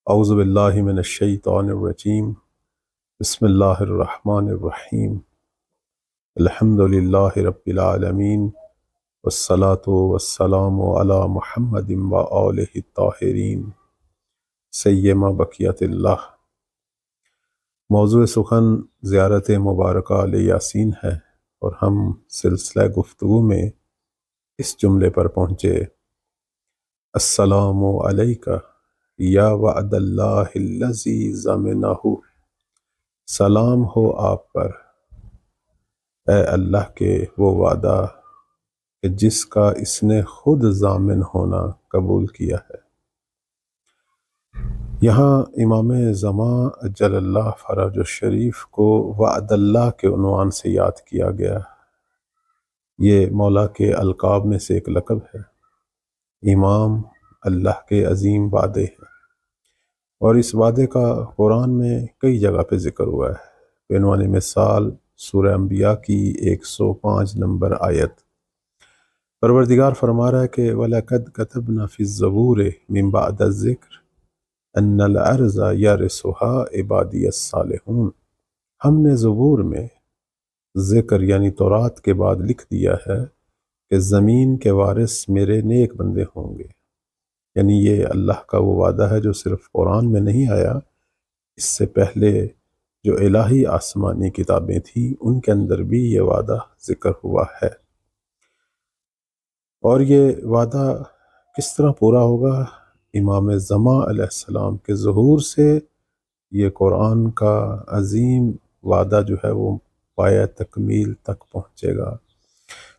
اعوذ باللہ من الشیطان الرجیم بسم اللہ الرحمن الرحیم الحمد للہ رب العالمین والصلاة والسلام علی محمد وآلہ الطاہرین سیما بقیت اللہ۔ موضوع سخن زیارت مبارکہ علی یاسین ہے اور ہم سلسلہ گفتگو میں اس جملے پر پہنچے: السلام علیکہ یا وعد اللہ الذی ضمنہ، سلام ہو آپ پر اے اللہ کے وہ وعدہ کہ جس کا اس نے خود ضامن ہونا قبول کیا ہے۔ یہاں امام زمان اجل اللہ فرج الشریف کو وعد اللہ کے عنوان سے یاد کیا گیا۔ یہ مولا کے القاب میں سے ایک لقب ہے۔ امام اللہ کے عظیم وعدے ہیں اور اس وعدے کا قرآن میں کئی جگہ پہ ذکر ہوا ہے۔ بعنوان مثال سورہ انبیاء کی 105 نمبر آیت، پروردگار فرما رہا ہے کہ وَلَقَدْ كَتَبْنَا فِي الزَّبُورِ مِن بَعْدِ الذِّكْرِ أَنَّ الْأَرْضَ يَرِثُهَا عِبَادِيَ الصَّالِحُونَ، ہم نے زبور میں ذکر یعنی تورات کے بعد لکھ دیا ہے کہ زمین کے وارث میرے نیک بندے ہوں گے۔ یعنی یہ اللہ کا وہ وعدہ ہے جو صرف قرآن میں نہیں آیا، اس سے پہلے جو الہی آسمانی کتابیں تھیں ان کے اندر بھی یہ وعدہ ذکر ہوا ہے۔ اور یہ وعدہ کس طرح پورا ہوگا؟ امام زمان علیہ السلام کے ظہور سے یہ قرآن کا عظیم وعدہ جو ہے وہ پایہ تکمیل تک پہنچے گا۔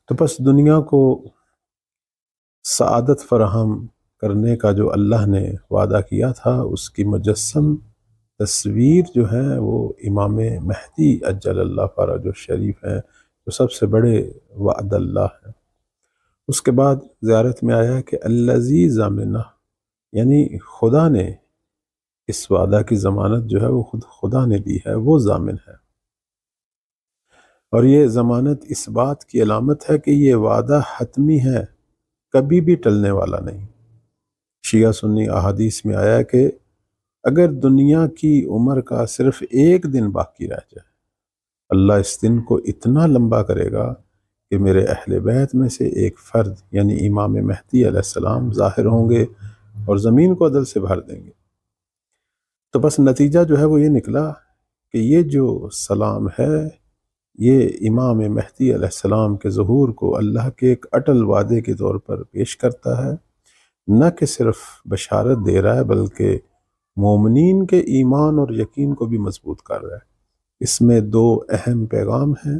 تو بس دنیا کو سعادت فراہم کرنے کا جو اللہ نے وعدہ کیا تھا اس کی مجسم تصویر جو ہے وہ امام مہدی اجل اللہ فرج الشریف ہیں، جو سب سے بڑے وعد اللہ ہیں۔ اس کے بعد زیارت میں آیا کہ الذی ضمنہ، یعنی خدا نے اس وعدہ کی ضمانت جو ہے وہ خود خدا نے دی ہے، وہ ضامن ہے۔ اور یہ ضمانت اس بات کی علامت ہے کہ یہ وعدہ حتمی ہے، کبھی بھی ٹلنے والا نہیں۔ شیعہ سنی احادیث میں آیا کہ اگر دنیا کی عمر کا صرف ایک دن باقی رہ جائے، اللہ اس دن کو اتنا لمبا کرے گا کہ میرے اہل بیت میں سے ایک فرد یعنی امام مہدی علیہ السلام ظاہر ہوں گے اور زمین کو عدل سے بھر دیں گے۔ تو بس نتیجہ جو ہے وہ یہ نکلا کہ یہ جو سلام ہے یہ امام مہدی علیہ السلام کے ظہور کو اللہ کے ایک اٹل وعدے کے طور پر پیش کرتا ہے، نہ کہ صرف بشارت دے رہا ہے بلکہ مومنین کے ایمان اور یقین کو بھی مضبوط کر رہا ہے۔ اس میں دو اہم پیغام ہیں،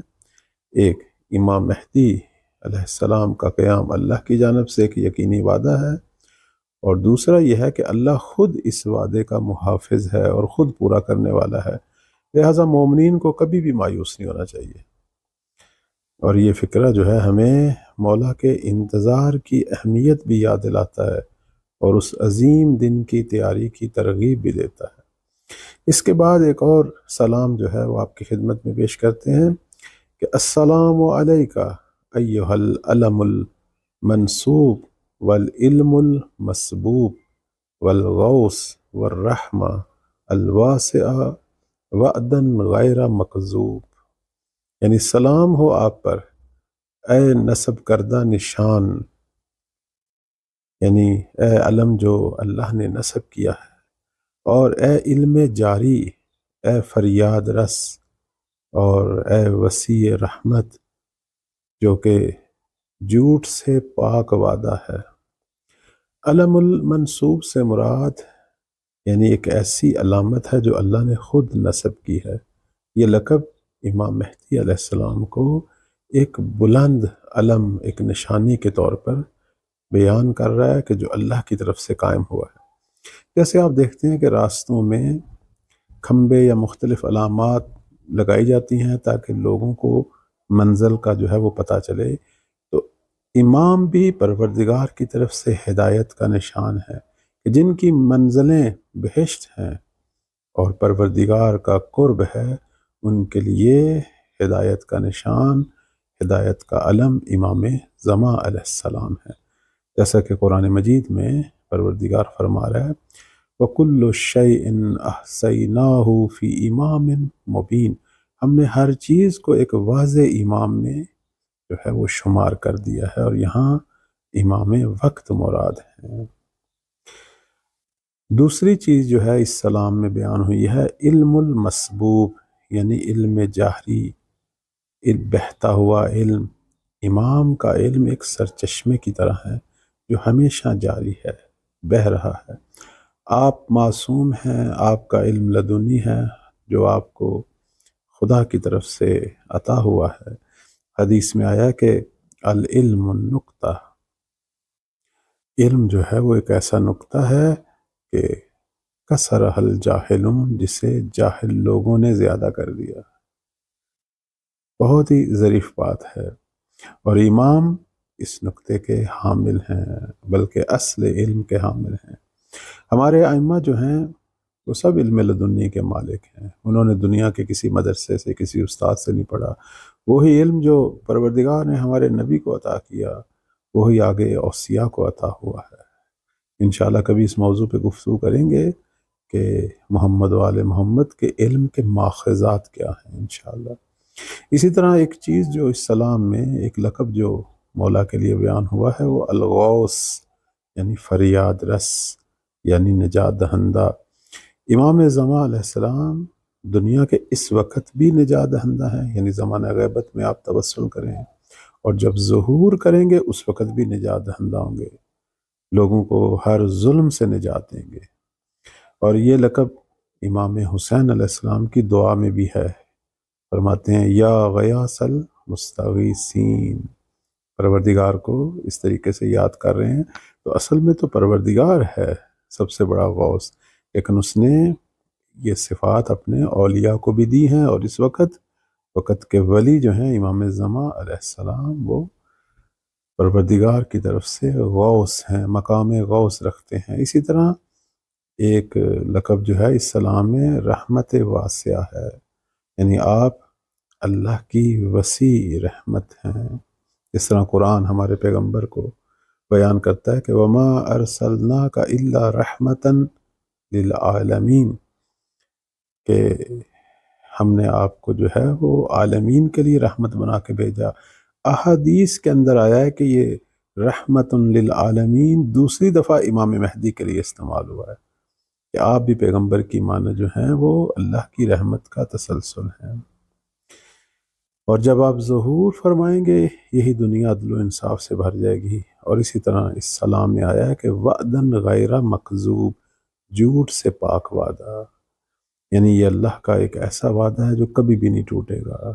ایک امام مہدی علیہ السلام کا قیام اللہ کی جانب سے ایک یقینی وعدہ ہے، اور دوسرا یہ ہے کہ اللہ خود اس وعدے کا محافظ ہے اور خود پورا کرنے والا ہے، لہٰذا مومنین کو کبھی بھی مایوس نہیں ہونا چاہیے۔ اور یہ فکرہ جو ہے ہمیں مولا کے انتظار کی اہمیت بھی یاد دلاتا ہے اور اس عظیم دن کی تیاری کی ترغیب بھی دیتا ہے۔ اس کے بعد ایک اور سلام جو ہے وہ آپ کی خدمت میں پیش کرتے ہیں کہ السلام علیکہ ایہا العلم المنصوب والعلم المسبوب والغوث والرحمہ الواسعہ وعدا غیر مکذوب، یعنی سلام ہو آپ پر اے نسب کردہ نشان، یعنی اے علم جو اللہ نے نسب کیا ہے، اور اے علم جاری، اے فریاد رس، اور اے وسیع رحمت جو کہ جھوٹ سے پاک وعدہ ہے۔ علم المنصوب سے مراد یعنی ایک ایسی علامت ہے جو اللہ نے خود نسب کی ہے۔ یہ لقب امام مہدی علیہ السلام کو ایک بلند علم، ایک نشانی کے طور پر بیان کر رہا ہے کہ جو اللہ کی طرف سے قائم ہوا ہے۔ جیسے آپ دیکھتے ہیں کہ راستوں میں کھمبے یا مختلف علامات لگائی جاتی ہیں تاکہ لوگوں کو منزل کا جو ہے وہ پتہ چلے، تو امام بھی پروردگار کی طرف سے ہدایت کا نشان ہے کہ جن کی منزلیں بہشت ہیں اور پروردگار کا قرب ہے ان کے لیے ہدایت کا نشان، ہدایت کا علم امام زمان علیہ السلام ہے۔ جیسا کہ قرآن مجید میں پروردگار فرما رہا ہے وَكُلُّ شَيْءٍ أَحْصَيْنَاهُ فِي إِمَامٍ مُبِينٍ، ہم نے ہر چیز کو ایک واضح امام میں جو ہے وہ شمار کر دیا ہے، اور یہاں امام وقت مراد ہے۔ دوسری چیز جو ہے اس سلام میں بیان ہوئی ہے علم المسبوب، یعنی علم جاہری، بہتا ہوا علم۔ امام کا علم ایک سرچشمے کی طرح ہے جو ہمیشہ جاری ہے، بہہ رہا ہے۔ آپ معصوم ہیں، آپ کا علم لدنی ہے جو آپ کو خدا کی طرف سے عطا ہوا ہے۔ حدیث میں آیا کہ العلم النقطہ، علم جو ہے وہ ایک ایسا نقطہ ہے کہ کسرہ الجاہلون، جسے جاہل لوگوں نے زیادہ کر دیا۔ بہت ہی ظریف بات ہے، اور امام اس نقطے کے حامل ہیں، بلکہ اصل علم کے حامل ہیں۔ ہمارے ائمہ جو ہیں وہ سب علم لدنی کے مالک ہیں، انہوں نے دنیا کے کسی مدرسے سے، کسی استاد سے نہیں پڑھا۔ وہی علم جو پروردگار نے ہمارے نبی کو عطا کیا، وہی آگے اوصیاء کو عطا ہوا ہے۔ انشاءاللہ کبھی اس موضوع پہ گفتگو کریں گے کہ محمد و آل محمد کے علم کے ماخذات کیا ہیں انشاءاللہ۔ اسی طرح ایک چیز جو اس سلام میں، ایک لقب جو مولا کے لیے بیان ہوا ہے، وہ الغوث، یعنی فریاد رس، یعنی نجات دہندہ۔ امام زمان علیہ السلام دنیا کے اس وقت بھی نجات دہندہ ہیں، یعنی زمانہ غیبت میں آپ توسل کریں، اور جب ظہور کریں گے اس وقت بھی نجات دہندہ ہوں گے، لوگوں کو ہر ظلم سے نجات دیں گے۔ اور یہ لقب امام حسین علیہ السلام کی دعا میں بھی ہے، فرماتے ہیں یا غیاث المستغیثین، پروردگار کو اس طریقے سے یاد کر رہے ہیں۔ تو اصل میں تو پروردگار ہے سب سے بڑا غوث، لیکن اس نے یہ صفات اپنے اولیاء کو بھی دی ہیں، اور اس وقت کے ولی جو ہیں امام زمان علیہ السلام، وہ پروردگار کی طرف سے غوث ہیں، مقام غوث رکھتے ہیں۔ اسی طرح ایک لقب جو ہے اس سلام میں رحمت واسعہ ہے، یعنی آپ اللہ کی وسیع رحمت ہیں۔ اس طرح قرآن ہمارے پیغمبر کو بیان کرتا ہے کہ وَمَا أَرْسَلْنَاكَ إِلَّا رَحْمَةً لِلْعَالَمِينَ، کہ ہم نے آپ کو جو ہے وہ عالمین کے لیے رحمت بنا کے بھیجا۔ احادیث کے اندر آیا ہے کہ یہ رحمت للعالمین دوسری دفعہ امام مہدی کے لیے استعمال ہوا ہے، کہ آپ بھی پیغمبر کی معنی جو ہیں وہ اللہ کی رحمت کا تسلسل ہے۔ اور جب آپ ظہور فرمائیں گے یہی دنیا عدل و انصاف سے بھر جائے گی۔ اور اسی طرح اس سلام میں آیا ہے کہ وعدن غیر مکذوب، جھوٹ سے پاک وعدہ، یعنی یہ اللہ کا ایک ایسا وعدہ ہے جو کبھی بھی نہیں ٹوٹے گا،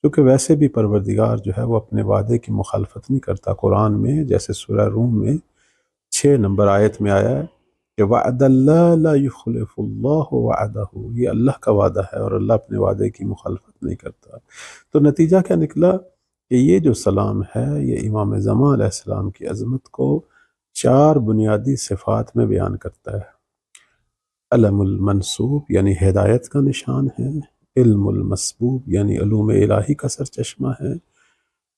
کیونکہ ویسے بھی پروردگار جو ہے وہ اپنے وعدے کی مخالفت نہیں کرتا۔ قرآن میں جیسے سورہ روم میں 6 نمبر آیت میں آیا ہے کہ وعد اللہ لا یخلف اللہ وعدہ، یہ اللہ کا وعدہ ہے اور اللہ اپنے وعدے کی مخالفت نہیں کرتا۔ تو نتیجہ کیا نکلا کہ یہ جو سلام ہے یہ امام زمان علیہ السلام کی عظمت کو 4 بنیادی صفات میں بیان کرتا ہے۔ علم المنصوب یعنی ہدایت کا نشان ہے، علم المسبوب یعنی علوم الہی کا سرچشمہ ہے،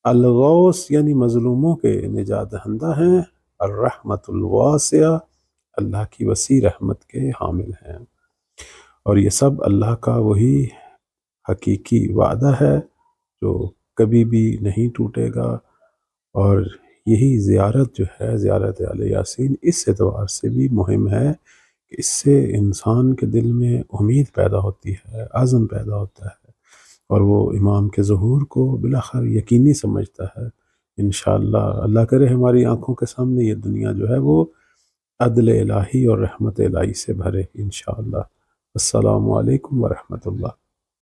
الغوث یعنی مظلوموں کے نجات دہندہ ہیں، الرحمت الواسعہ اللہ کی وسیع رحمت کے حامل ہیں۔ اور یہ سب اللہ کا وہی حقیقی وعدہ ہے جو کبھی بھی نہیں ٹوٹے گا۔ اور یہی زیارت جو ہے، زیارت آل یاسین، اس اعتبار سے بھی مہم ہے کہ اس سے انسان کے دل میں امید پیدا ہوتی ہے، عزم پیدا ہوتا ہے، اور وہ امام کے ظہور کو بالآخر یقینی سمجھتا ہے۔ انشاءاللہ اللہ کرے ہماری آنکھوں کے سامنے یہ دنیا جو ہے وہ عدل الہی اور رحمت الہی سے بھرے انشاءاللہ۔ السلام علیکم ورحمۃ اللہ۔